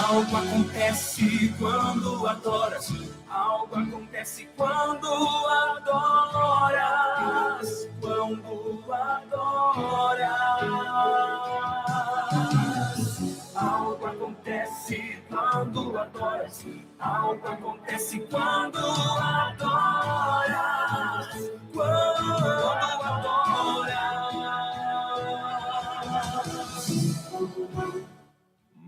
Algo acontece quando adoras. Algo acontece quando adoras. Quando adoras. Algo acontece quando adoras. Algo acontece quando adoras. Quando adoras.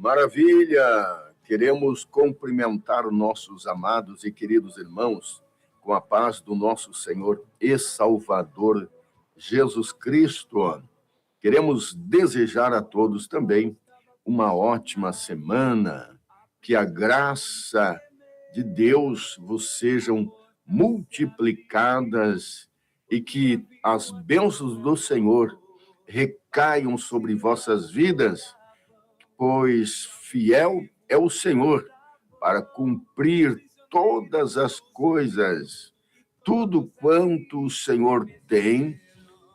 Maravilha! Queremos cumprimentar nossos amados e queridos irmãos com a paz do nosso Senhor e Salvador Jesus Cristo. Queremos desejar a todos também uma ótima semana, que a graça de Deus vos sejam multiplicadas e que as bênçãos do Senhor recaiam sobre vossas vidas, pois fiel é o Senhor para cumprir todas as coisas, tudo quanto o Senhor tem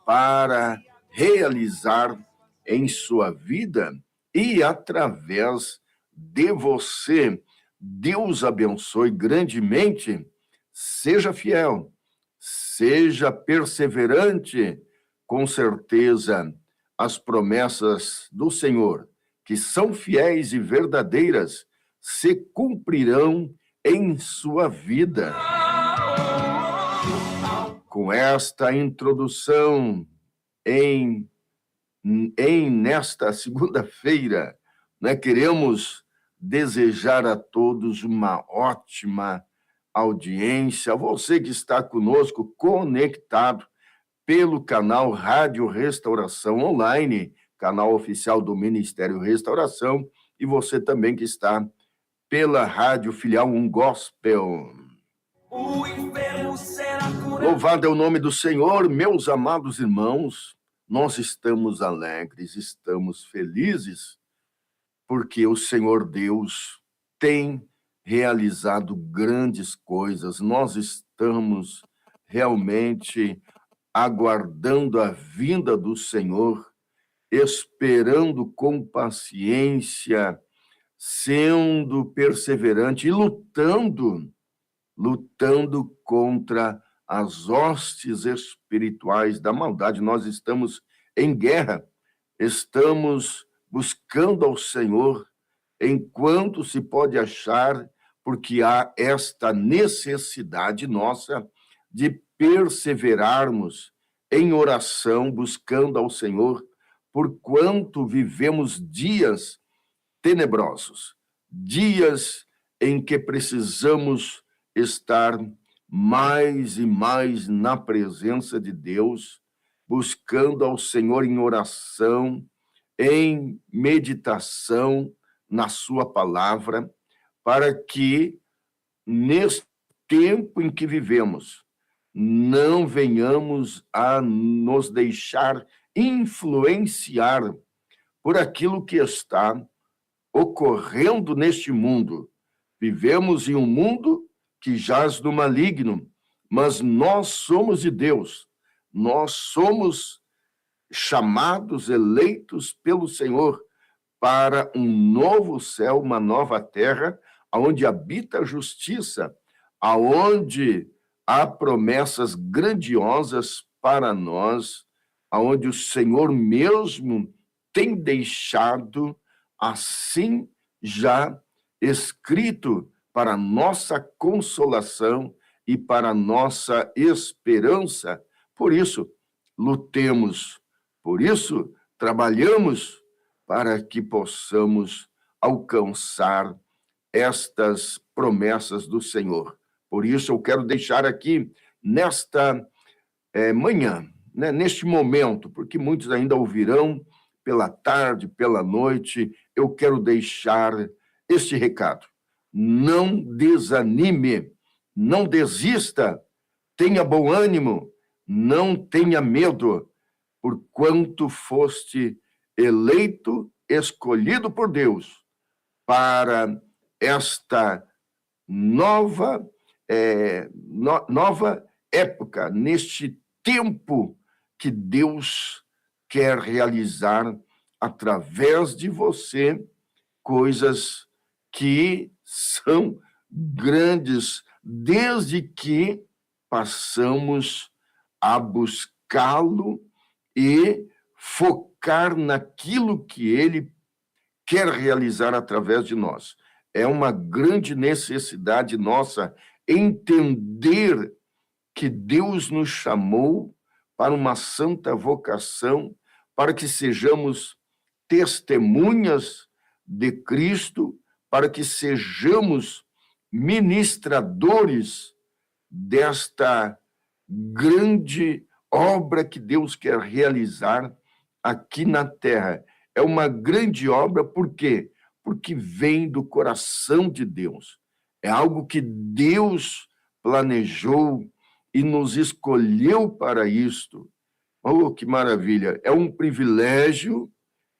para realizar em sua vida e através de você. Deus abençoe grandemente, seja fiel, seja perseverante, com certeza as promessas do Senhor, que são fiéis e verdadeiras, se cumprirão em sua vida. Com esta introdução nesta segunda-feira, queremos desejar a todos uma ótima audiência. Você que está conosco, conectado pelo canal Rádio Restauração Online, canal oficial do Ministério Restauração, e você também que está pela Rádio Filial Gospel. Louvado é o nome do Senhor, meus amados irmãos. Nós estamos alegres, estamos felizes, porque o Senhor Deus tem realizado grandes coisas. Nós estamos realmente aguardando a vinda do Senhor, esperando com paciência, sendo perseverante e lutando contra as hostes espirituais da maldade. Nós estamos em guerra, estamos buscando ao Senhor enquanto se pode achar, porque há esta necessidade nossa de perseverarmos em oração, buscando ao Senhor, porquanto vivemos dias tenebrosos, dias em que precisamos estar mais e mais na presença de Deus, buscando ao Senhor em oração, em meditação na sua palavra, para que, nesse tempo em que vivemos, não venhamos a nos deixar influenciar por aquilo que está ocorrendo neste mundo. Vivemos em um mundo que jaz no maligno, mas nós somos de Deus. Nós somos chamados, eleitos pelo Senhor para um novo céu, uma nova terra, onde habita a justiça, aonde há promessas grandiosas para nós, aonde o Senhor mesmo tem deixado assim já escrito para nossa consolação e para nossa esperança. Por isso, lutemos, por isso, trabalhamos para que possamos alcançar estas promessas do Senhor. Por isso, eu quero deixar aqui nesta manhã, neste momento, porque muitos ainda ouvirão pela tarde, pela noite, eu quero deixar este recado. Não desanime, não desista, tenha bom ânimo, não tenha medo, porquanto foste eleito, escolhido por Deus para esta nova época, neste tempo que Deus quer realizar através de você coisas que são grandes, desde que passamos a buscá-lo e focar naquilo que ele quer realizar através de nós. É uma grande necessidade nossa entender que Deus nos chamou para uma santa vocação, para que sejamos testemunhas de Cristo, para que sejamos ministradores desta grande obra que Deus quer realizar aqui na terra. É uma grande obra, por quê? Porque vem do coração de Deus. É algo que Deus planejou e nos escolheu para isto. Oh, que maravilha! É um privilégio,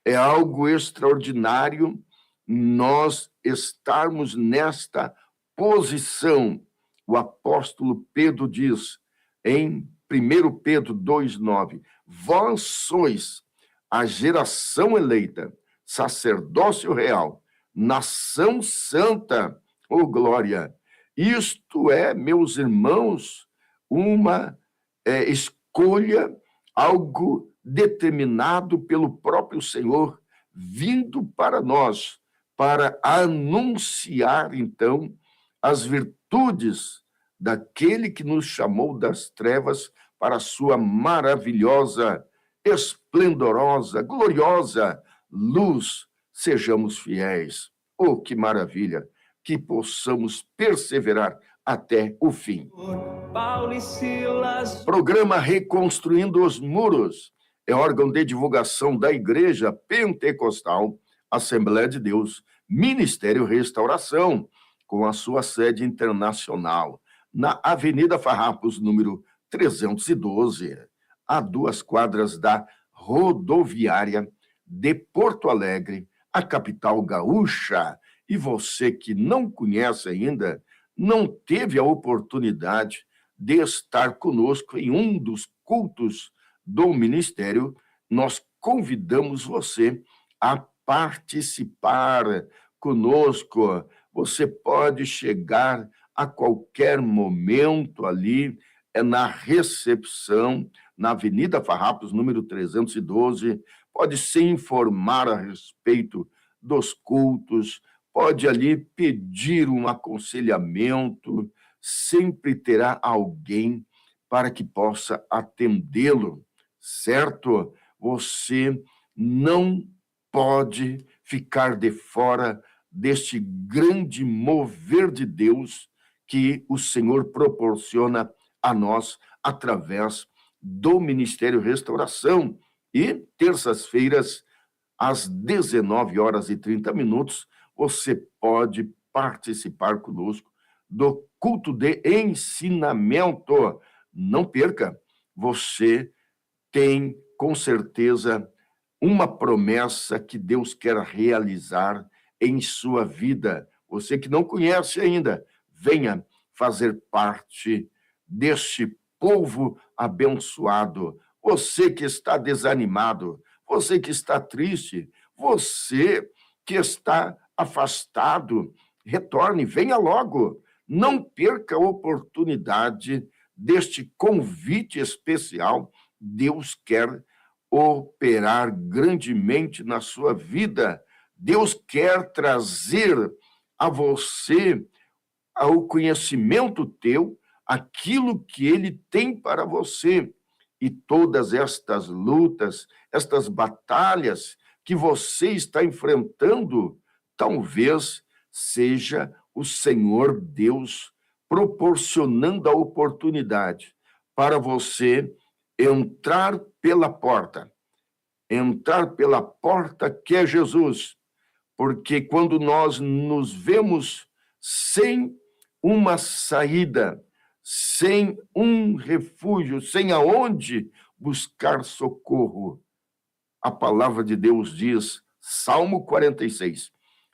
é algo extraordinário nós estarmos nesta posição. O apóstolo Pedro diz em 1 Pedro 2,9: vós sois a geração eleita, sacerdócio real, nação santa, oh glória! Isto é, meus irmãos, uma escolha, algo determinado pelo próprio Senhor, vindo para nós, para anunciar, então, as virtudes daquele que nos chamou das trevas para a sua maravilhosa, esplendorosa, gloriosa luz. Sejamos fiéis. Oh, que maravilha! Que possamos perseverar até o fim. Paulo e Silas. Programa Reconstruindo os Muros é órgão de divulgação da Igreja Pentecostal Assembleia de Deus, Ministério Restauração, com a sua sede internacional, na Avenida Farrapos, número 312, a 2 quadras da rodoviária de Porto Alegre, a capital gaúcha. E você que não conhece ainda, não teve a oportunidade de estar conosco em um dos cultos do ministério, nós convidamos você a participar conosco. Você pode chegar a qualquer momento ali, na recepção, na Avenida Farrapos, número 312, pode se informar a respeito dos cultos, pode ali pedir um aconselhamento, sempre terá alguém para que possa atendê-lo, certo? Você não pode ficar de fora deste grande mover de Deus que o Senhor proporciona a nós através do Ministério Restauração. E terças-feiras, às 19h30, você pode participar conosco do culto de ensinamento. Não perca, você tem, com certeza, uma promessa que Deus quer realizar em sua vida. Você que não conhece ainda, venha fazer parte deste povo abençoado. Você que está desanimado, você que está triste, você que está afastado, retorne, venha logo. Não perca a oportunidade deste convite especial. Deus quer operar grandemente na sua vida. Deus quer trazer a você, ao conhecimento teu, aquilo que ele tem para você. E todas estas lutas, estas batalhas que você está enfrentando, talvez seja o Senhor Deus proporcionando a oportunidade para você entrar pela porta que é Jesus, porque quando nós nos vemos sem uma saída, sem um refúgio, sem aonde buscar socorro, a palavra de Deus diz, Salmo 46,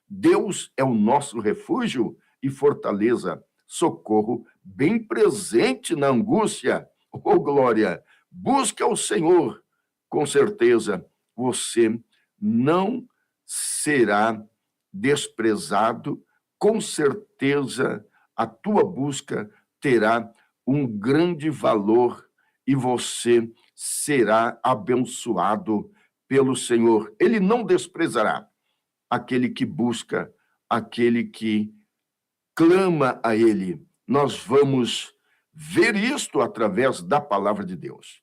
Deus é o nosso refúgio e fortaleza, socorro bem presente na angústia. Oh, glória! Busca o Senhor, com certeza você não será desprezado, com certeza a tua busca terá um grande valor e você será abençoado pelo Senhor. Ele não desprezará aquele que busca, aquele que clama a Ele. Nós vamos ver isto através da palavra de Deus.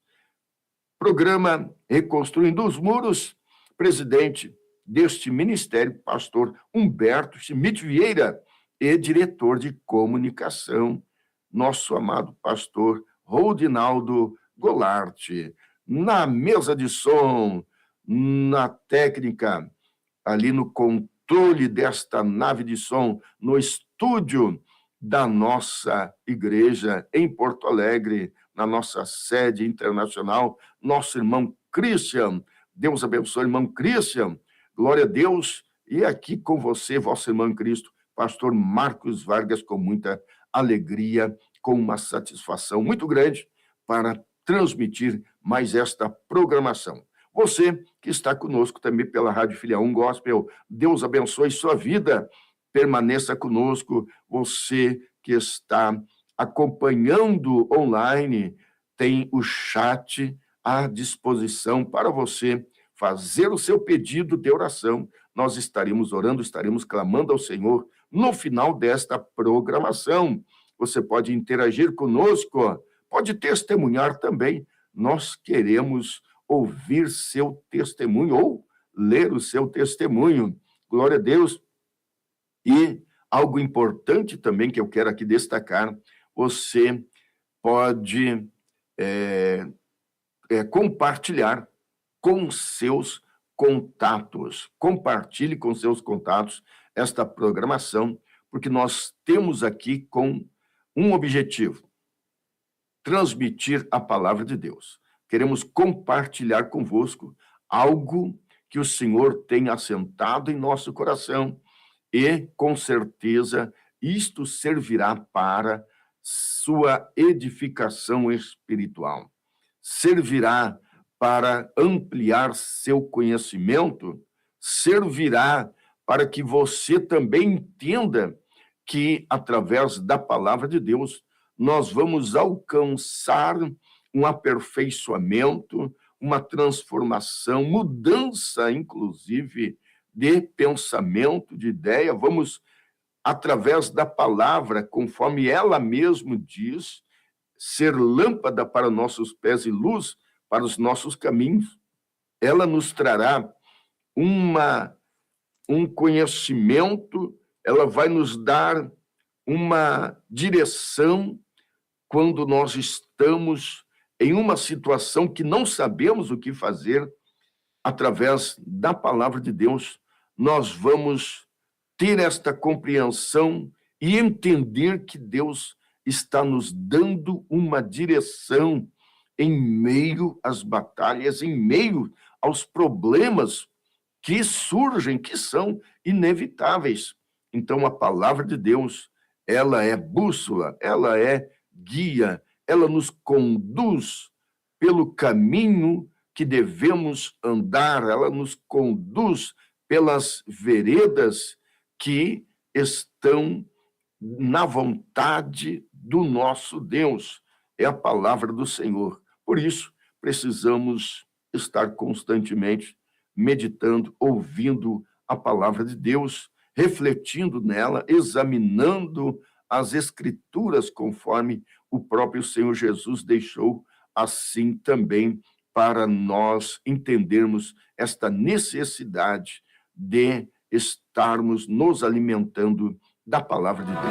Programa Reconstruindo os Muros, presidente deste ministério, pastor Humberto Schmidt Vieira, e diretor de comunicação, nosso amado pastor Rodinaldo Goulart. Na mesa de som, na técnica, ali no controle desta nave de som, no estúdio da nossa igreja em Porto Alegre, na nossa sede internacional, nosso irmão Christian. Deus abençoe, irmão Christian. Glória a Deus. E aqui com você, vosso irmão em Cristo, pastor Marcos Vargas, com muita alegria, com uma satisfação muito grande para transmitir mais esta programação. Você que está conosco também pela Rádio Filha 1 Gospel, Deus abençoe sua vida, permaneça conosco. Você que está acompanhando online, tem o chat à disposição para você fazer o seu pedido de oração. Nós estaremos orando, estaremos clamando ao Senhor no final desta programação. Você pode interagir conosco, pode testemunhar também. Nós queremos ouvir seu testemunho ou ler o seu testemunho. Glória a Deus. E algo importante também que eu quero aqui destacar, você pode compartilhar com seus contatos. Compartilhe com seus contatos esta programação, porque nós temos aqui com um objetivo: transmitir a palavra de Deus. Queremos compartilhar convosco algo que o Senhor tem assentado em nosso coração e, com certeza, isto servirá para sua edificação espiritual. Servirá para ampliar seu conhecimento, servirá para que você também entenda que, através da palavra de Deus, nós vamos alcançar um aperfeiçoamento, uma transformação, mudança, inclusive, de pensamento, de ideia. Vamos, através da palavra, conforme ela mesmo diz, ser lâmpada para nossos pés e luz para os nossos caminhos. Ela nos trará um conhecimento, ela vai nos dar uma direção quando nós estamos em uma situação que não sabemos o que fazer. Através da palavra de Deus, nós vamos ter esta compreensão e entender que Deus está nos dando uma direção em meio às batalhas, em meio aos problemas que surgem, que são inevitáveis. Então, a palavra de Deus, ela é bússola, ela é guia, ela nos conduz pelo caminho que devemos andar, ela nos conduz pelas veredas que estão na vontade do nosso Deus. É a palavra do Senhor. Por isso, precisamos estar constantemente meditando, ouvindo a palavra de Deus, refletindo nela, examinando as Escrituras conforme o próprio Senhor Jesus deixou, assim também para nós entendermos esta necessidade de estarmos nos alimentando da palavra de Deus.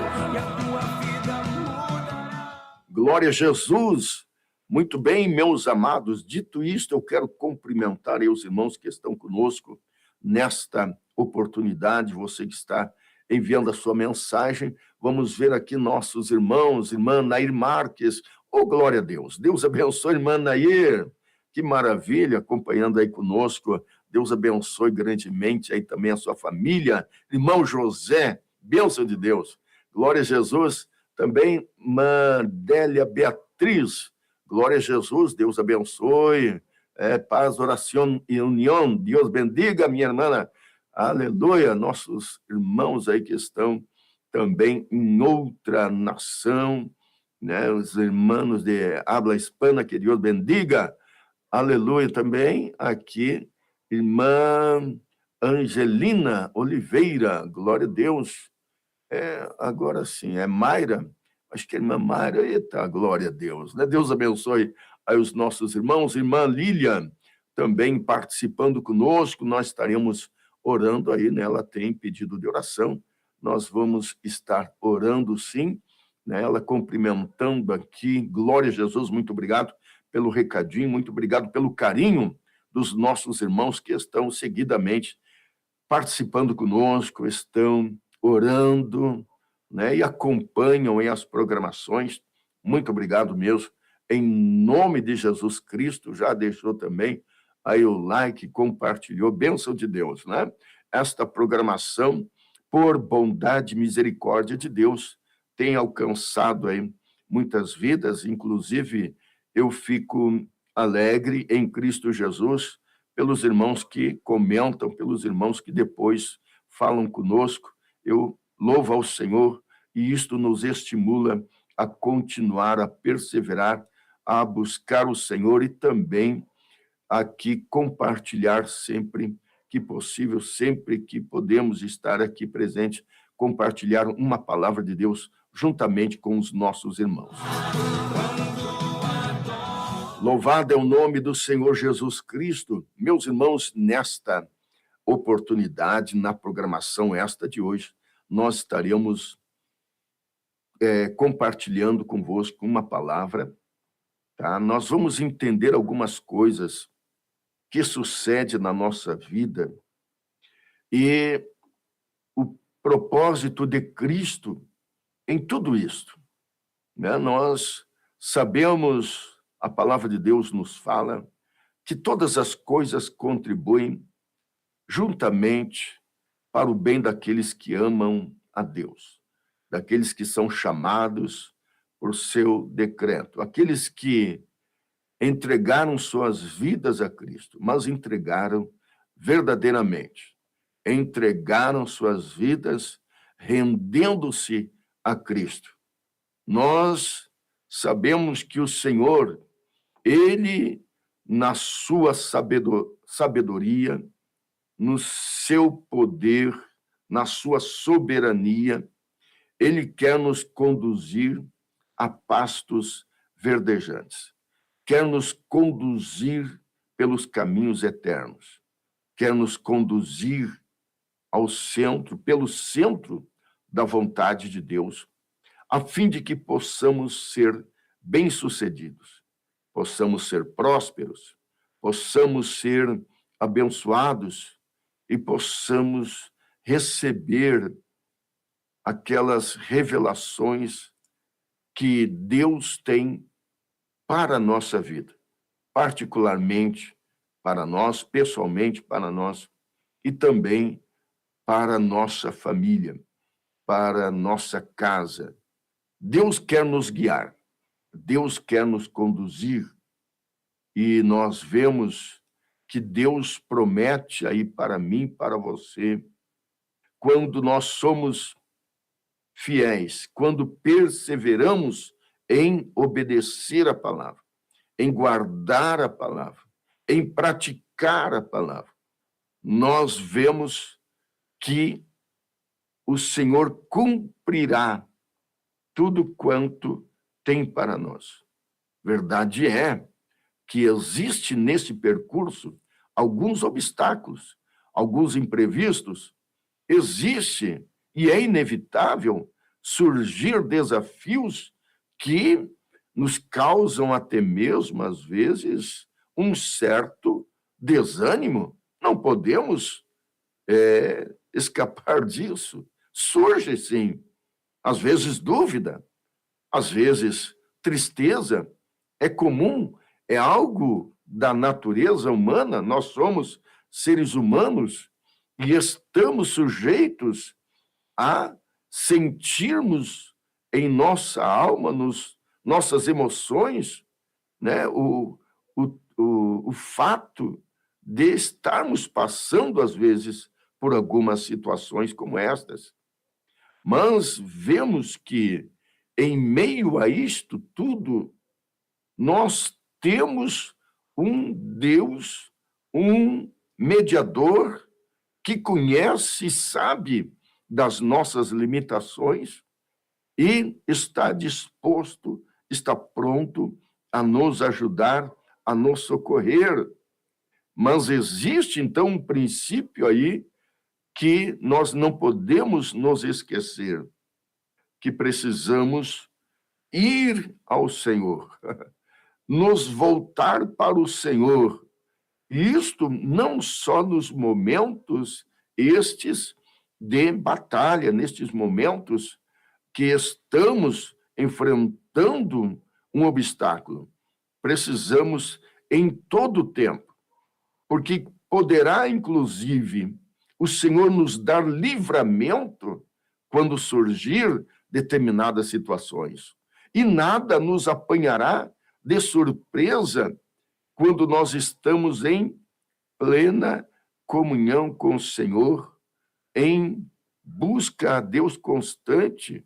Glória a Jesus! Muito bem, meus amados, dito isto, eu quero cumprimentar os irmãos que estão conosco nesta oportunidade, você que está enviando a sua mensagem. Vamos ver aqui nossos irmãos, irmã Nair Marques. Oh, glória a Deus! Deus abençoe, irmã Nair. Que maravilha, acompanhando aí conosco. Deus abençoe grandemente aí também a sua família. Irmão José, bênção de Deus. Glória a Jesus. Também, irmã Délia Beatriz. Glória a Jesus, Deus abençoe. Paz, oração e união. Deus bendiga, minha irmã. Aleluia. Nossos irmãos aí que estão também em outra nação, né? Os irmãos de habla hispana, que Deus bendiga. Aleluia. Também aqui, irmã Angelina Oliveira, glória a Deus. Agora sim, é Mayra, acho que é irmã Mayra, eita, glória a Deus, né? Deus abençoe aí os nossos irmãos, irmã Lilian, também participando conosco, nós estaremos orando aí, né? Ela tem pedido de oração, nós vamos estar orando sim, né? Ela cumprimentando aqui, glória a Jesus, muito obrigado pelo recadinho, muito obrigado pelo carinho dos nossos irmãos que estão seguidamente participando conosco, estão orando, né, e acompanham aí as programações. Muito obrigado mesmo. Em nome de Jesus Cristo, já deixou também aí o like, compartilhou, bênção de Deus, né? Esta programação, por bondade e misericórdia de Deus, tem alcançado aí muitas vidas, inclusive eu fico alegre em Cristo Jesus pelos irmãos que comentam, pelos irmãos que depois falam conosco. Eu louvo ao Senhor e isto nos estimula a continuar, a perseverar, a buscar o Senhor e também aqui compartilhar sempre que possível, sempre que podemos estar aqui presente, compartilhar uma palavra de Deus juntamente com os nossos irmãos. Louvado é o nome do Senhor Jesus Cristo. Meus irmãos, nesta oportunidade, na programação esta de hoje, nós estaremos compartilhando convosco uma palavra, tá? Nós vamos entender algumas coisas que sucedem na nossa vida e o propósito de Cristo em tudo isto, né? Nós sabemos, a palavra de Deus nos fala, que todas as coisas contribuem juntamente para o bem daqueles que amam a Deus, daqueles que são chamados por seu decreto, aqueles que entregaram suas vidas a Cristo, mas entregaram verdadeiramente, entregaram suas vidas rendendo-se a Cristo. Nós sabemos que o Senhor, Ele, na sua sabedoria, no seu poder, na sua soberania, Ele quer nos conduzir a pastos verdejantes, quer nos conduzir pelos caminhos eternos, quer nos conduzir ao centro, pelo centro da vontade de Deus, a fim de que possamos ser bem-sucedidos, possamos ser prósperos, possamos ser abençoados e possamos receber aquelas revelações que Deus tem para a nossa vida, particularmente para nós, pessoalmente para nós, e também para a nossa família, para a nossa casa. Deus quer nos guiar, Deus quer nos conduzir, e nós vemos que Deus promete aí para mim, para você, quando nós somos fiéis, quando perseveramos em obedecer a palavra, em guardar a palavra, em praticar a palavra, nós vemos que o Senhor cumprirá tudo quanto tem para nós. Verdade é que existe nesse percurso alguns obstáculos, alguns imprevistos, existe e é inevitável surgir desafios que nos causam até mesmo, às vezes, um certo desânimo. Não podemos escapar disso. Surge, sim, às vezes dúvida, às vezes tristeza, é comum, é algo da natureza humana, nós somos seres humanos e estamos sujeitos a sentirmos em nossa alma, nossas emoções, né, o fato de estarmos passando, às vezes, por algumas situações como estas. Mas vemos que, em meio a isto tudo, nós temos um Deus, um mediador, que conhece e sabe das nossas limitações e está disposto, está pronto a nos ajudar, a nos socorrer. Mas existe, então, um princípio aí que nós não podemos nos esquecer, que precisamos ir ao Senhor, nos voltar para o Senhor. E isto não só nos momentos estes de batalha, nestes momentos que estamos enfrentando um obstáculo. Precisamos em todo o tempo, porque poderá, inclusive, o Senhor nos dar livramento quando surgir determinadas situações. E nada nos apanhará de surpresa quando nós estamos em plena comunhão com o Senhor, em busca a Deus constante.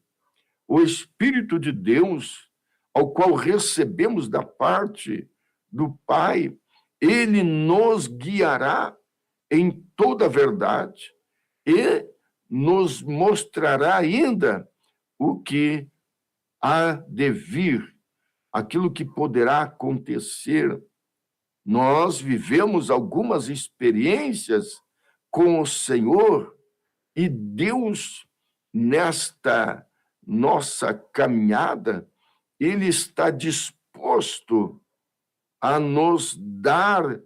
O Espírito de Deus, ao qual recebemos da parte do Pai, ele nos guiará em toda a verdade e nos mostrará ainda o que há de vir, aquilo que poderá acontecer. Nós vivemos algumas experiências com o Senhor e Deus, nesta nossa caminhada, ele está disposto a nos dar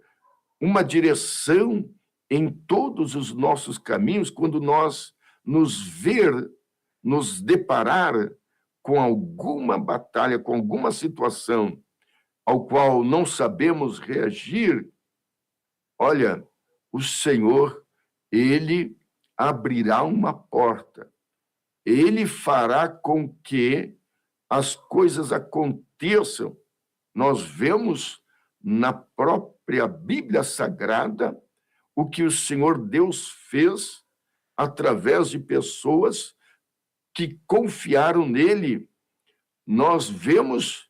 uma direção em todos os nossos caminhos, quando nós nos deparar com alguma batalha, com alguma situação ao qual não sabemos reagir. Olha, o Senhor, ele abrirá uma porta, ele fará com que as coisas aconteçam. Nós vemos na própria Bíblia Sagrada o que o Senhor Deus fez através de pessoas que confiaram nele. Nós vemos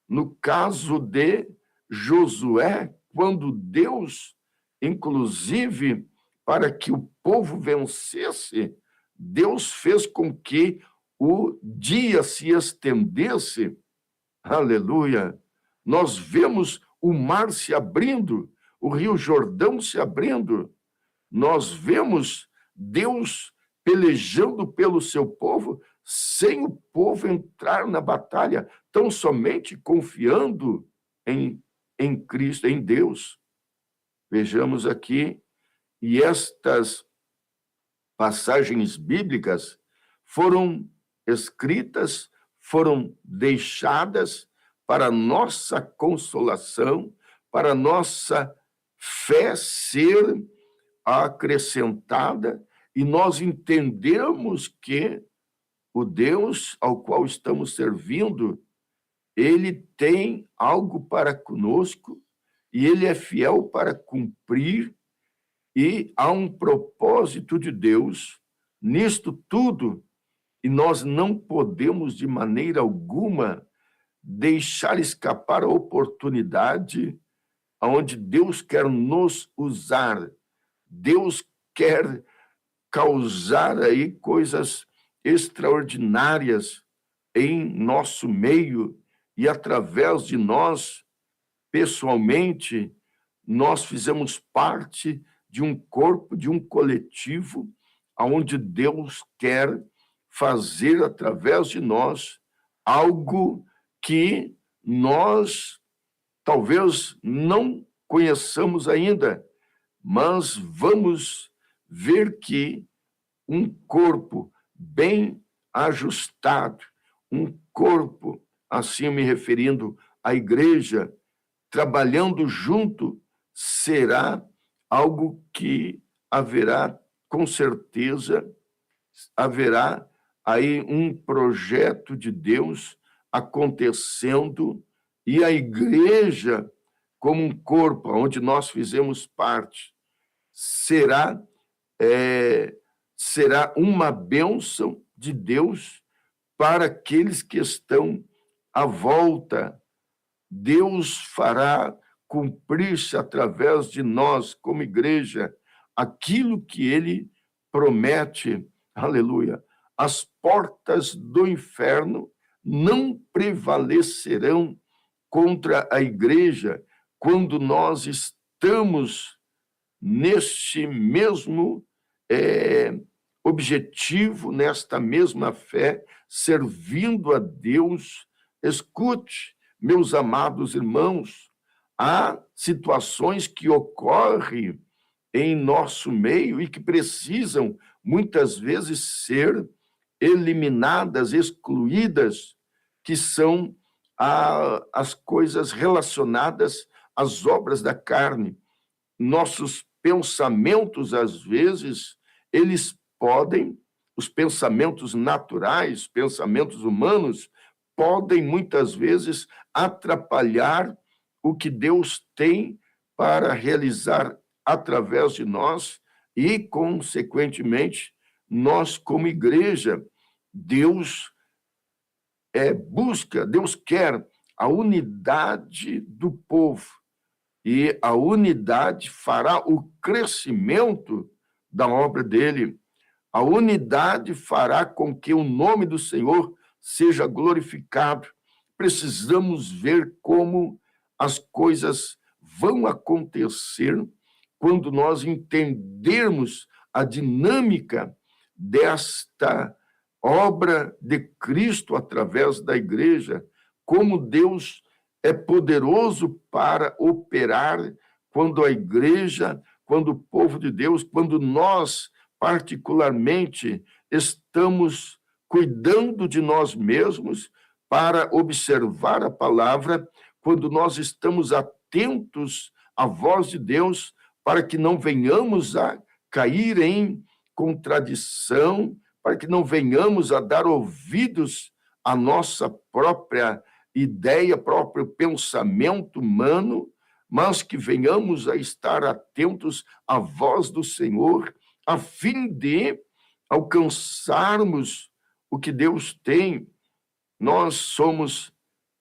no caso de Josué, quando Deus, inclusive, para que o povo vencesse, Deus fez com que o dia se estendesse. Aleluia! Nós vemos o mar se abrindo, o rio Jordão se abrindo. Nós vemos Deus pelejando pelo seu povo, sem o povo entrar na batalha, tão somente confiando em Cristo, em Deus. Vejamos aqui, e estas passagens bíblicas foram escritas, foram deixadas para nossa consolação, para nossa fé ser acrescentada, e nós entendemos que o Deus ao qual estamos servindo, ele tem algo para conosco, e ele é fiel para cumprir, e há um propósito de Deus nisto tudo, e nós não podemos de maneira alguma deixar escapar a oportunidade onde Deus quer nos usar. Deus quer causar aí coisas extraordinárias em nosso meio, e através de nós, pessoalmente, nós fizemos parte de um corpo, de um coletivo, onde Deus quer fazer através de nós algo que nós talvez não conheçamos ainda, mas vamos ver que um corpo bem ajustado, um corpo, assim me referindo à igreja, trabalhando junto, será algo que haverá, com certeza, haverá aí um projeto de Deus acontecendo, e a igreja, como um corpo onde nós fizemos parte, será será uma bênção de Deus para aqueles que estão à volta. Deus fará cumprir-se através de nós, como igreja, aquilo que ele promete. Aleluia. As portas do inferno não prevalecerão contra a igreja quando nós estamos neste mesmo objetivo, nesta mesma fé, servindo a Deus. Escute, meus amados irmãos, há situações que ocorrem em nosso meio e que precisam, muitas vezes, ser eliminadas, excluídas, que são as coisas relacionadas às obras da carne. Nossos pensamentos, às vezes, eles podem, os pensamentos naturais, pensamentos humanos, podem, muitas vezes, atrapalhar o que Deus tem para realizar através de nós e, consequentemente, nós, como igreja, Deus Deus quer a unidade do povo, e a unidade fará o crescimento da obra dele. A unidade fará com que o nome do Senhor seja glorificado. Precisamos ver como as coisas vão acontecer quando nós entendermos a dinâmica desta obra de Cristo através da igreja, como Deus é poderoso para operar quando a igreja, quando o povo de Deus, quando nós, particularmente, estamos cuidando de nós mesmos para observar a palavra, quando nós estamos atentos à voz de Deus, para que não venhamos a cair em contradição, para que não venhamos a dar ouvidos à nossa própria ideia, próprio pensamento humano, mas que venhamos a estar atentos à voz do Senhor, a fim de alcançarmos o que Deus tem. Nós somos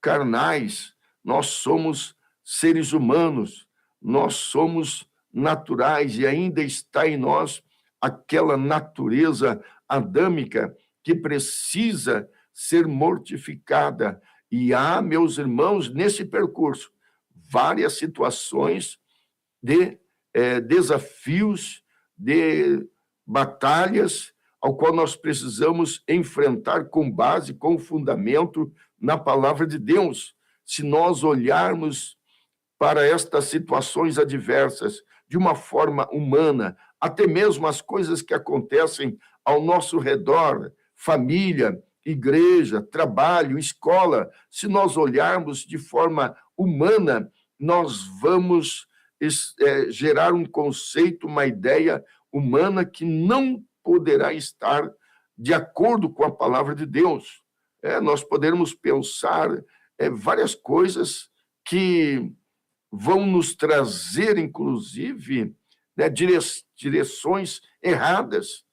carnais, nós somos seres humanos, nós somos naturais e ainda está em nós aquela natureza adâmica que precisa ser mortificada. E há, meus irmãos, nesse percurso, várias situações de desafios, de batalhas, ao qual nós precisamos enfrentar com base, com fundamento na palavra de Deus. Se nós olharmos para estas situações adversas de uma forma humana, até mesmo as coisas que acontecem ao nosso redor, família, igreja, trabalho, escola, se nós olharmos de forma humana, nós vamos gerar um conceito, uma ideia humana que não poderá estar de acordo com a palavra de Deus. Nós poderemos pensar várias coisas que vão nos trazer, inclusive, direções erradas.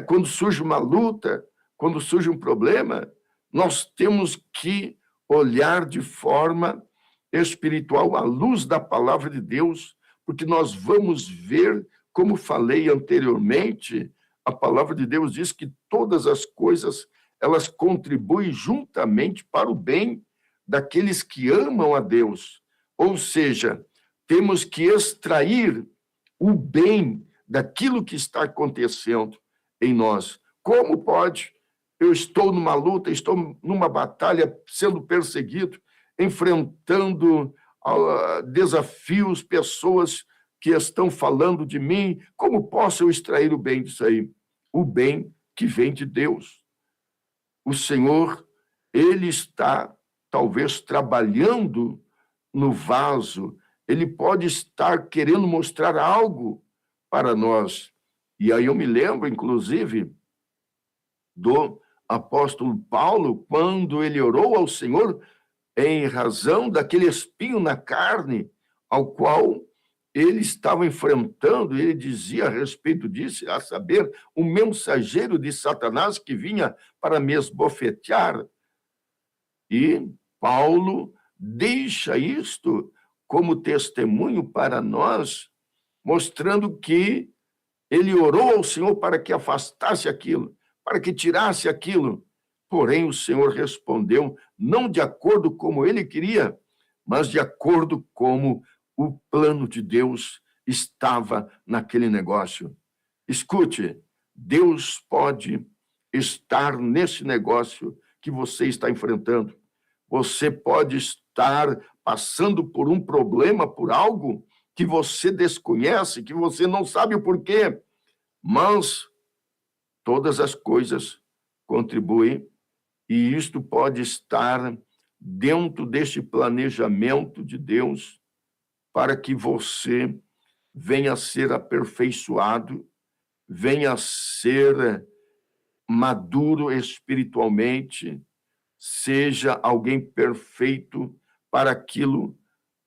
Quando surge uma luta, quando surge um problema, nós temos que olhar de forma espiritual à luz da palavra de Deus, porque nós vamos ver, como falei anteriormente, a palavra de Deus diz que todas as coisas, elas contribuem juntamente para o bem daqueles que amam a Deus. Ou seja, temos que extrair o bem daquilo que está acontecendo em nós. Como pode? Eu estou numa luta, estou numa batalha, sendo perseguido, enfrentando desafios, pessoas que estão falando de mim. Como posso eu extrair o bem disso aí? O bem que vem de Deus. O Senhor, ele está, talvez, trabalhando no vaso, ele pode estar querendo mostrar algo para nós. E aí eu me lembro, inclusive, do apóstolo Paulo, quando ele orou ao Senhor em razão daquele espinho na carne, ao qual ele estava enfrentando, ele dizia a respeito disso, a saber, um mensageiro de Satanás que vinha para me esbofetear. E Paulo deixa isto como testemunho para nós, mostrando que ele orou ao Senhor para que afastasse aquilo, para que tirasse aquilo. Porém, o Senhor respondeu, não de acordo como ele queria, mas de acordo como o plano de Deus estava naquele negócio. Escute, Deus pode estar nesse negócio que você está enfrentando. Você pode estar passando por um problema, por algo que você desconhece, que você não sabe o porquê, mas todas as coisas contribuem e isto pode estar dentro deste planejamento de Deus para que você venha a ser aperfeiçoado, venha a ser maduro espiritualmente, seja alguém perfeito para aquilo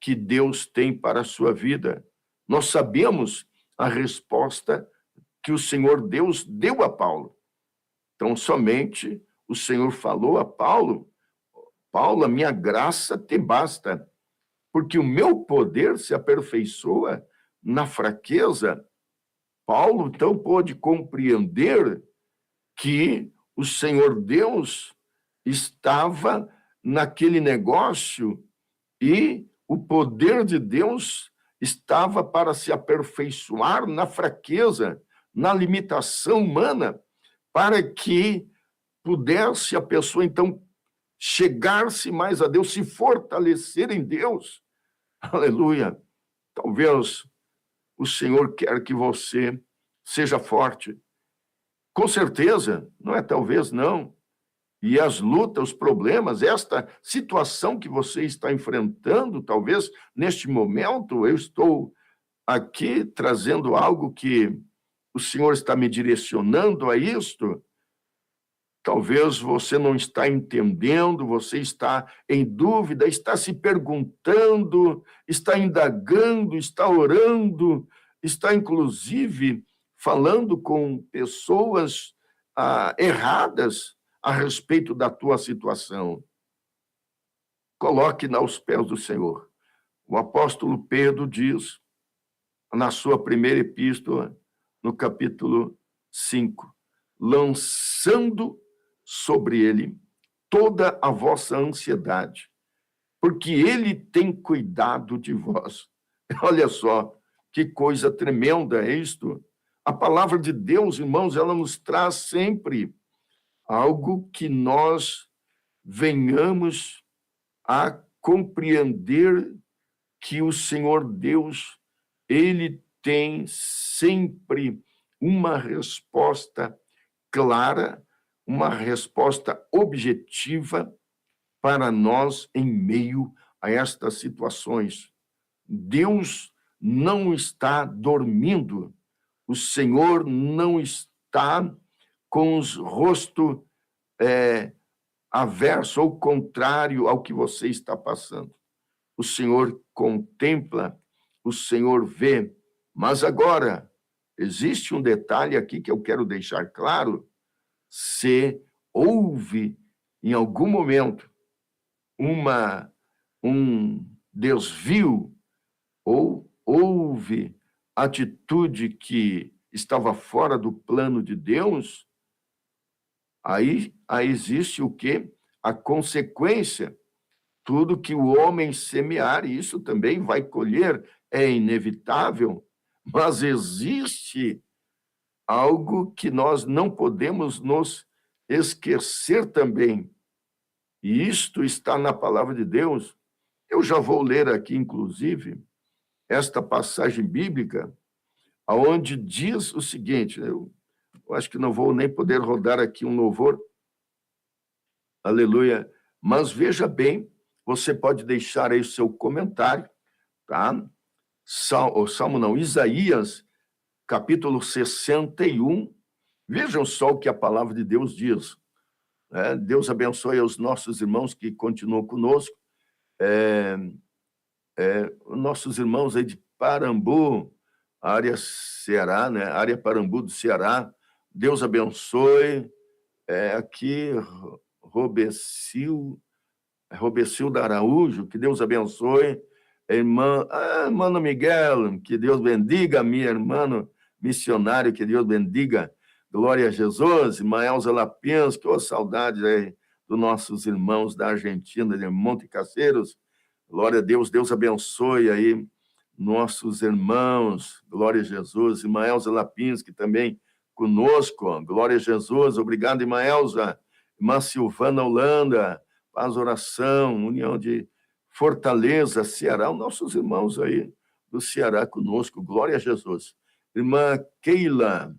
que Deus tem para a sua vida. Nós sabemos a resposta que o Senhor Deus deu a Paulo. Então, somente o Senhor falou a Paulo, Paulo, a minha graça te basta, porque o meu poder se aperfeiçoa na fraqueza. Paulo, então, pôde compreender que o Senhor Deus estava naquele negócio e o poder de Deus estava para se aperfeiçoar na fraqueza, na limitação humana, para que pudesse a pessoa, então, chegar-se mais a Deus, se fortalecer em Deus. Aleluia. Talvez o Senhor quer que você seja forte. Com certeza, não é talvez, não. E as lutas, os problemas, esta situação que você está enfrentando, talvez neste momento, eu estou aqui trazendo algo que o Senhor está me direcionando a isto. Talvez você não está entendendo, você está em dúvida, está se perguntando, está indagando, está orando, está inclusive falando com pessoas erradas a respeito da tua situação. Coloque aos pés do Senhor. O apóstolo Pedro diz, na sua primeira epístola, no capítulo 5, lançando sobre ele toda a vossa ansiedade, porque ele tem cuidado de vós. Olha só, que coisa tremenda é isto. A palavra de Deus, irmãos, ela nos traz sempre algo que nós venhamos a compreender que o Senhor Deus, ele tem sempre uma resposta clara, uma resposta objetiva para nós em meio a estas situações. Deus não está dormindo, o Senhor não está com os rostos averso ou contrário ao que você está passando. O Senhor contempla, o Senhor vê, mas agora existe um detalhe aqui que eu quero deixar claro. Se houve, em algum momento, um desvio ou houve atitude que estava fora do plano de Deus, aí existe o quê? A consequência. Tudo que o homem semear, isso também vai colher, é inevitável, mas existe algo que nós não podemos nos esquecer também. E isto está na palavra de Deus. Eu já vou ler aqui, inclusive, esta passagem bíblica, onde diz o seguinte, eu acho que não vou nem poder rodar aqui um louvor, aleluia, mas veja bem, você pode deixar aí o seu comentário, tá? Isaías, capítulo 61, vejam só o que a palavra de Deus diz. Deus abençoe os nossos irmãos que continuam conosco, nossos irmãos aí Parambu, área Ceará, né? Área Parambu do Ceará. Deus abençoe. Aqui, Robecilda Araújo, que Deus abençoe. Mano Miguel, que Deus bendiga, minha irmã missionário, que Deus bendiga. Glória a Jesus. Maelza Lapins, que saudade aí dos nossos irmãos da Argentina, de Monte Caceiros. Glória a Deus, Deus abençoe aí nossos irmãos. Glória a Jesus. Maelza Lapins, que também conosco. Glória a Jesus. Obrigado, Maelza. Irmã Silvana Holanda, Paz Oração, União de Fortaleza, Ceará, os nossos irmãos aí do Ceará conosco, glória a Jesus. Irmã Keila,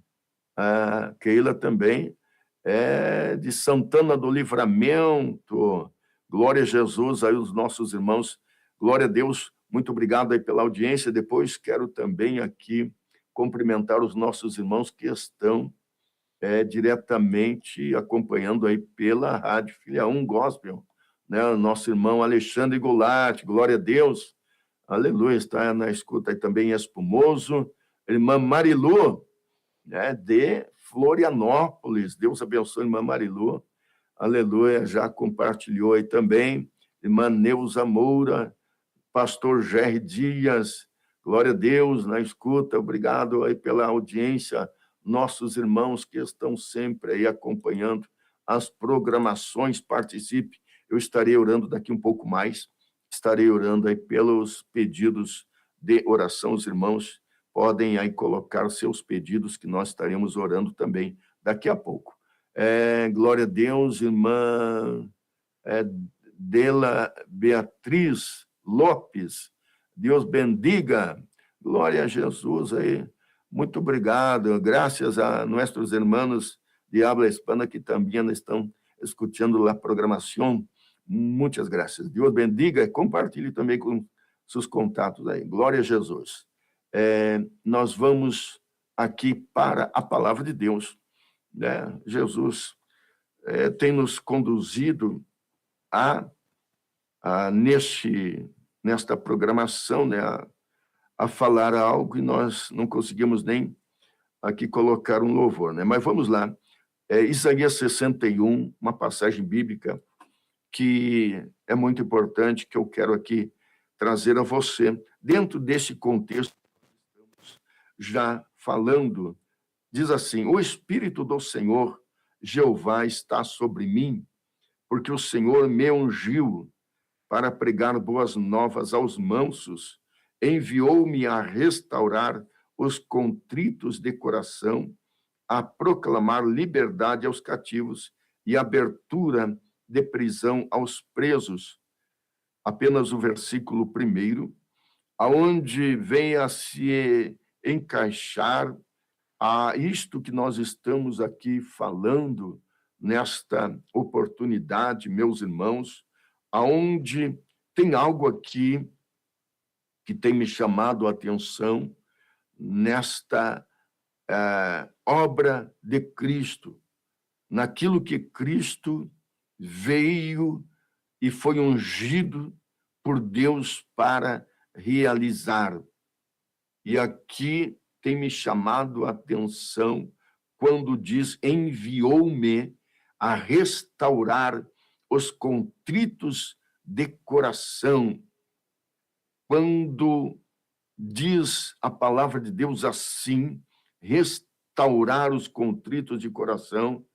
a Keila também é de Santana do Livramento, glória a Jesus, aí os nossos irmãos, glória a Deus, muito obrigado aí pela audiência. Depois quero também aqui cumprimentar os nossos irmãos que estão diretamente acompanhando aí pela Rádio Filha 1 Gospel, né? O nosso irmão Alexandre Goulart, glória a Deus, aleluia, está na escuta aí também Espumoso, irmã Marilu, né, de Florianópolis, Deus abençoe, irmã Marilu, aleluia, já compartilhou aí também, irmã Neuza Moura, pastor Jerry Dias, glória a Deus, na escuta, obrigado aí pela audiência, nossos irmãos que estão sempre aí acompanhando as programações, participe. Eu estarei orando daqui um pouco mais, estarei orando aí pelos pedidos de oração. Os irmãos podem aí colocar os seus pedidos, que nós estaremos orando também daqui a pouco. Glória a Deus, irmã Dela Beatriz Lopes, Deus bendiga, glória a Jesus aí. Muito obrigado, graças a nossos irmãos de habla hispana que também estão escutando a programação. Muitas graças. Deus bendiga, compartilhe também com seus contatos aí. Glória a Jesus. Nós vamos aqui para a palavra de Deus, né? Jesus tem nos conduzido nesta programação, né? A falar algo e nós não conseguimos nem aqui colocar um louvor, né? Mas vamos lá. Isaías 61, uma passagem bíblica que é muito importante, que eu quero aqui trazer a você. Dentro desse contexto, já falando, diz assim: o Espírito do Senhor, Jeová, está sobre mim, porque o Senhor me ungiu para pregar boas novas aos mansos, enviou-me a restaurar os contritos de coração, a proclamar liberdade aos cativos e abertura de prisão aos presos. Apenas o versículo 1, aonde vem a se encaixar a isto que nós estamos aqui falando nesta oportunidade, meus irmãos, aonde tem algo aqui que tem me chamado a atenção nesta obra de Cristo, naquilo que Cristo veio e foi ungido por Deus para realizar. E aqui tem me chamado a atenção quando diz: enviou-me a restaurar os contritos de coração. Quando diz a palavra de Deus assim, restaurar os contritos de coração,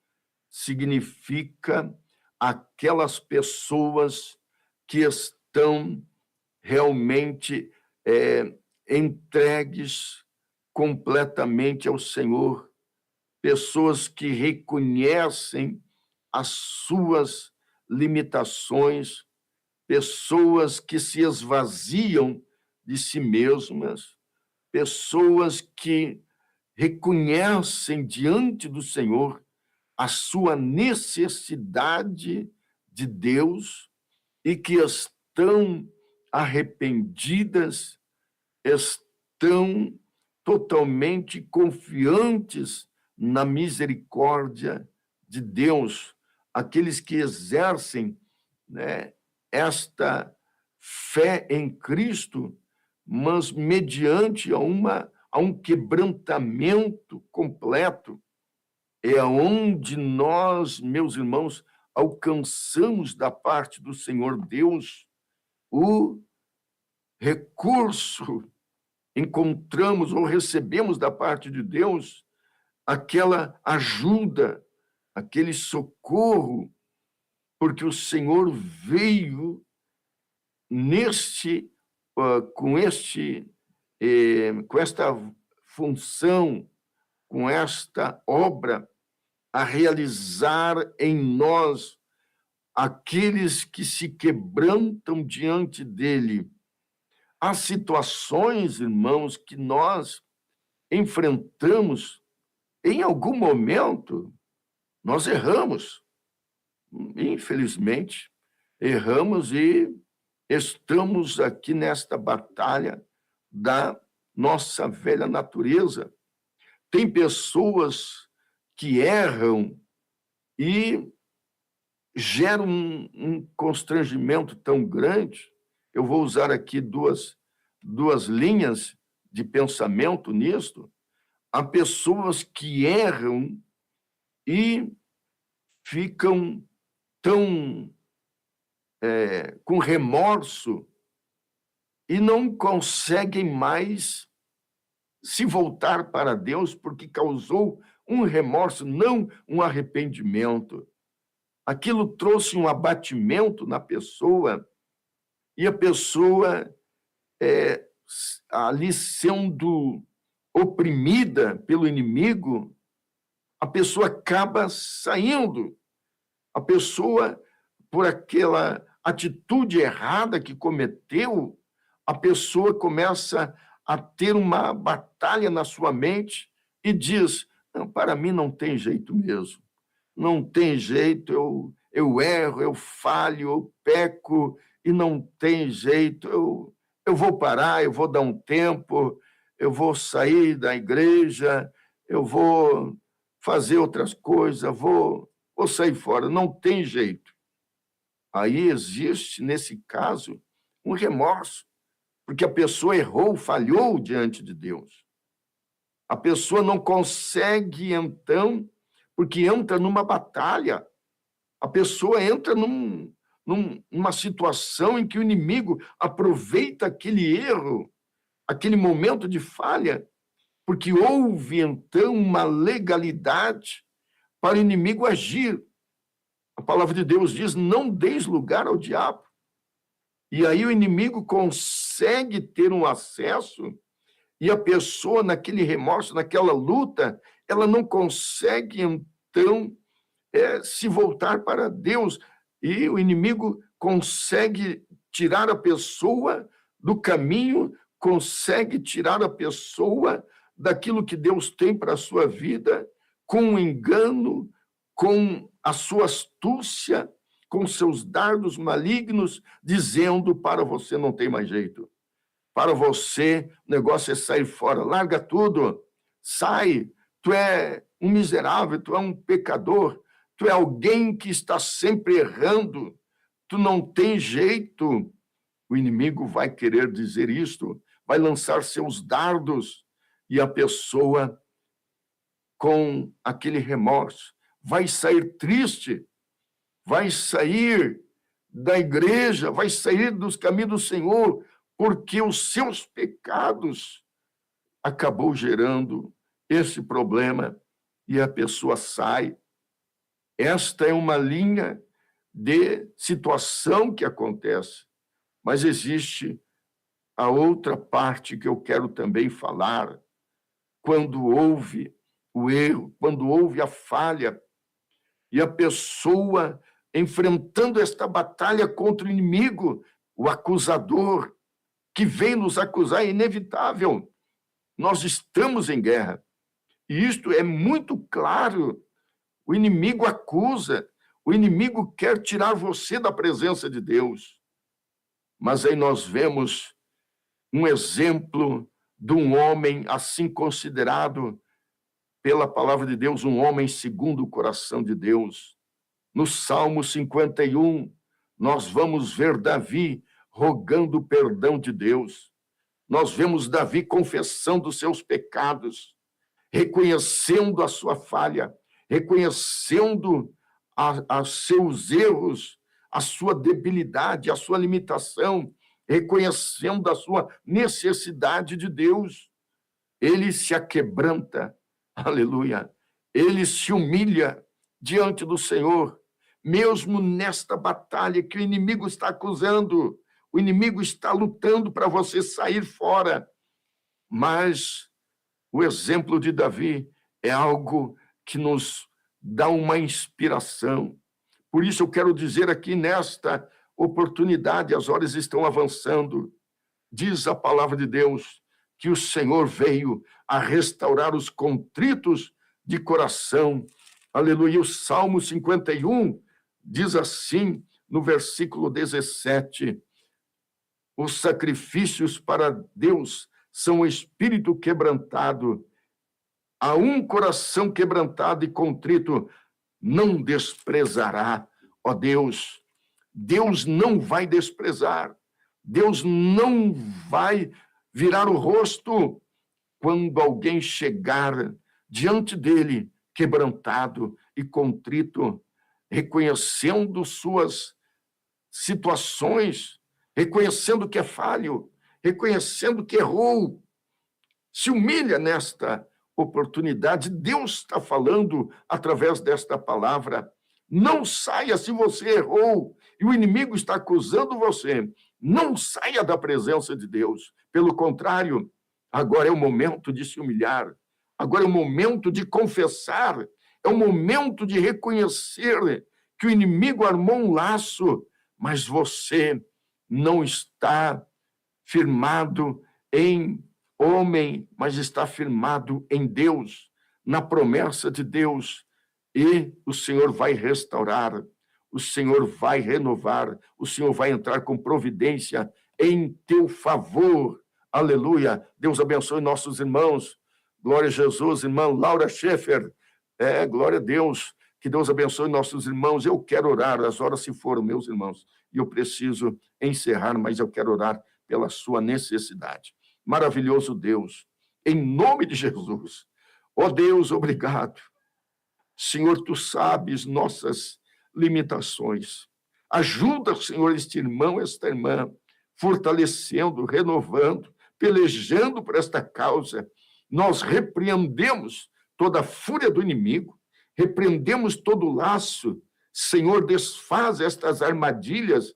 significa aquelas pessoas que estão realmente entregues completamente ao Senhor, pessoas que reconhecem as suas limitações, pessoas que se esvaziam de si mesmas, pessoas que reconhecem diante do Senhor a sua necessidade de Deus e que estão arrependidas, estão totalmente confiantes na misericórdia de Deus, aqueles que exercem, né, esta fé em Cristo mas mediante a um quebrantamento completo. É onde nós, meus irmãos, alcançamos da parte do Senhor Deus o recurso, encontramos ou recebemos da parte de Deus aquela ajuda, aquele socorro, porque o Senhor veio com esta função, com esta obra, a realizar em nós aqueles que se quebrantam diante dele. Há situações, irmãos, que nós enfrentamos, em algum momento, nós erramos. Infelizmente, erramos e estamos aqui nesta batalha da nossa velha natureza. Tem pessoas que erram e geram um constrangimento tão grande. Eu vou usar aqui duas linhas de pensamento nisto. Há pessoas que erram e ficam tão com remorso e não conseguem mais se voltar para Deus porque causou um remorso, não um arrependimento. Aquilo trouxe um abatimento na pessoa e a pessoa ali sendo oprimida pelo inimigo, a pessoa acaba saindo. A pessoa, por aquela atitude errada que cometeu, a pessoa começa a ter uma batalha na sua mente e diz: não, para mim não tem jeito mesmo. Não tem jeito, eu erro, eu falho, eu peco e não tem jeito. Eu vou parar, eu vou dar um tempo, eu vou sair da igreja, eu vou fazer outras coisas, vou sair fora, não tem jeito. Aí existe, nesse caso, um remorso, porque a pessoa errou, falhou diante de Deus. A pessoa não consegue, então, porque entra numa batalha, a pessoa entra numa situação em que o inimigo aproveita aquele erro, aquele momento de falha, porque houve, então, uma legalidade para o inimigo agir. A palavra de Deus diz: não deis lugar ao diabo. E aí o inimigo consegue ter um acesso e a pessoa, naquele remorso, naquela luta, ela não consegue, então, se voltar para Deus. E o inimigo consegue tirar a pessoa do caminho, consegue tirar a pessoa daquilo que Deus tem para a sua vida, com o engano, com a sua astúcia, com seus dardos malignos, dizendo: para você não tem mais jeito. Para você, o negócio é sair fora. Larga tudo, sai. Tu é um miserável, tu é um pecador, tu é alguém que está sempre errando, tu não tem jeito. O inimigo vai querer dizer isto, vai lançar seus dardos, e a pessoa, com aquele remorso, vai sair triste, vai sair da igreja, vai sair dos caminhos do Senhor, porque os seus pecados acabou gerando esse problema e a pessoa sai. Esta é uma linha de situação que acontece, mas existe a outra parte que eu quero também falar. Quando houve o erro, quando houve a falha, e a pessoa enfrentando esta batalha contra o inimigo, o acusador, que vem nos acusar, é inevitável. Nós estamos em guerra. E isto é muito claro. O inimigo acusa, o inimigo quer tirar você da presença de Deus. Mas aí nós vemos um exemplo de um homem assim considerado pela palavra de Deus, um homem segundo o coração de Deus. No Salmo 51, nós vamos ver Davi rogando o perdão de Deus. nós vemos Davi confessando os seus pecados, reconhecendo a sua falha, reconhecendo os seus erros, a sua debilidade, a sua limitação, reconhecendo a sua necessidade de Deus. Ele se aquebranta, aleluia, ele se humilha diante do Senhor, mesmo nesta batalha que o inimigo está acusando, o inimigo está lutando para você sair fora, mas o exemplo de Davi é algo que nos dá uma inspiração. Por isso eu quero dizer aqui nesta oportunidade, as horas estão avançando, diz a palavra de Deus, que o Senhor veio a restaurar os contritos de coração. Aleluia. O Salmo 51 diz assim, no versículo 17, os sacrifícios para Deus são o espírito quebrantado, a um coração quebrantado e contrito não desprezará. Ó Deus, Deus não vai desprezar, Deus não vai virar o rosto quando alguém chegar diante dele quebrantado e contrito, reconhecendo suas situações, reconhecendo que é falho, reconhecendo que errou, se humilha nesta oportunidade. Deus está falando através desta palavra. Não saia se você errou e o inimigo está acusando você. Não saia da presença de Deus. Pelo contrário, agora é o momento de se humilhar. Agora é o momento de confessar. É o momento de reconhecer que o inimigo armou um laço, mas você não está firmado em homem, mas está firmado em Deus, na promessa de Deus, e o Senhor vai restaurar, o Senhor vai renovar, o Senhor vai entrar com providência em teu favor. Aleluia. Deus abençoe nossos irmãos. Glória a Jesus, irmã Laura Schaeffer. Glória a Deus. Que Deus abençoe nossos irmãos. Eu quero orar, as horas se foram, meus irmãos, e eu preciso encerrar, mas eu quero orar pela sua necessidade. Maravilhoso Deus, em nome de Jesus. Ó Deus, obrigado. Senhor, tu sabes nossas limitações. Ajuda, Senhor, este irmão, esta irmã, fortalecendo, renovando, pelejando por esta causa. Nós repreendemos toda a fúria do inimigo, repreendemos todo o laço. Senhor, desfaz estas armadilhas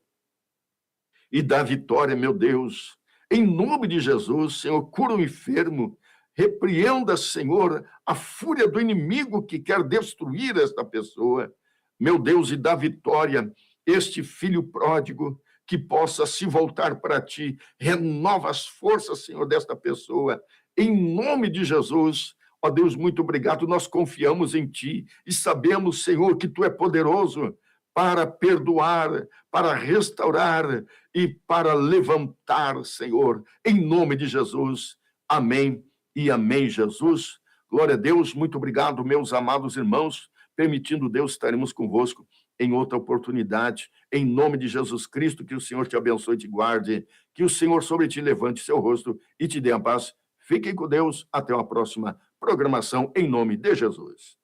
e dá vitória, meu Deus. Em nome de Jesus, Senhor, cura o enfermo, repreenda, Senhor, a fúria do inimigo que quer destruir esta pessoa. Meu Deus, e dá vitória, este filho pródigo, que possa se voltar para ti. Renova as forças, Senhor, desta pessoa. Em nome de Jesus, ó Deus, muito obrigado. Nós confiamos em ti e sabemos, Senhor, que tu é poderoso para perdoar, para restaurar e para levantar, Senhor, em nome de Jesus. Amém e amém, Jesus. Glória a Deus, muito obrigado, meus amados irmãos. Permitindo Deus, estaremos convosco em outra oportunidade. Em nome de Jesus Cristo, que o Senhor te abençoe e te guarde, que o Senhor sobre ti levante seu rosto e te dê a paz. Fiquem com Deus, até uma próxima programação, em nome de Jesus.